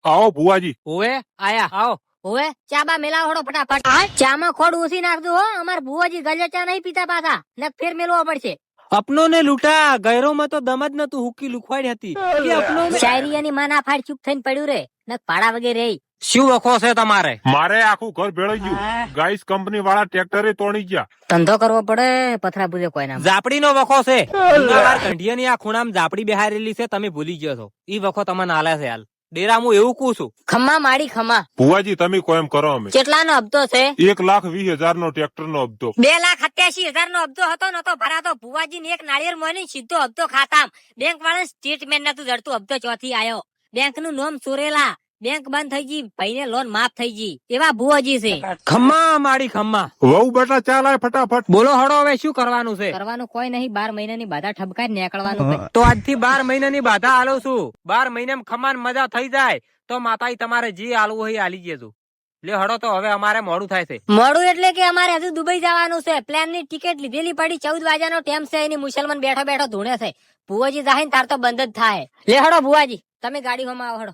આવો ભુવાજી. ઓવે આયા આવો. ઓવે ચા બા મેલાવો હળો ફટાફટ. ચામાં ખોડ ઓછી નાખજો હો, અમાર ભુવાજી ગલે ચા નહીં પીતા પાછા, ને ફેર મેલવો પડશે. અપનો ને લૂટા ગયરો માં તો દમ જ નતું, હુકી લુખવાડી હતી કે અપનો શાયરીયાની માના ફાડ ચૂપ થઈને પડ્યું રે, ને પાડા વગેરે રહી. શું વખો છે તમારે? મારે આખું ઘર ભેળાઈ ગયું. ગાઈસ કંપની વાળા ટ્રેક્ટરે તોડી ગયા. ધંધો કરવો પડે, પથરા પૂજે કોઈ ના. ઝાપડી નો વખો છે. કંઢિયાની આ ખૂણામાં ઝાપડી બેહારેલી છે, તમે ભૂલી ગયો છો. ઈ વખો તમને આલે છે હાલ. ડેરા હું એવું કઉ છું. ખમ્મા માડી ખમ્મા. ભુવાજી તમે કોઈ એમ કરો. અમે કેટલાનો હપ્તો છે? 1,20,000 નો ટ્રેક્ટર નો હપ્તો. 2,87,000 નો હપ્તો હતો, નતો ભરાતો. ભુવાજી ને એક નાળિયેર મોની સીધો હપ્તો ખાતામ. બેંક વાળા સ્ટેટમેન્ટ નતું જડતું, હપ્તો ચોથી આયો. બેંક નું નામ ચોરેલા, બેંક બંધ થઈ ગઈ, ભાઈને લોન માફ થઈ ગઈ. એવા ભુવાજી છે. ખમ્મા માડી ખમ્મા. વહુ બેટા ચાલ આય ફટાફટ. બોલો હડો, હવે શું કરવાનું છે? કરવાનું કોઈ નહીં, 12 મહિનાની બાધા ઠપકાઈ નીકળવાનું. તો આજથી 12 મહિનાની બાધા આલું છું. 12 મહિનામાં ખમાન મજા થઈ જાય તો માતાઈ તમારે જે આલવું હોય આલી જજો. લે હડો, તો હવે અમારે મોડું થાય છે. મોડું એટલે કે અમારે હજુ દુબઈ જવાનું છે. પ્લેન ની ટિકિટ લીધેલી પડી, 14 વાગ્યાનો ટાઈમ છે. એની મુસલમાન બેઠો બેઠો ધૂણે છે. ભુવાજી જાય ને તાર તો બંધ જ થાય. લે હડો ભુવાજી, તમે ગાડી હોમાં આવો હડો.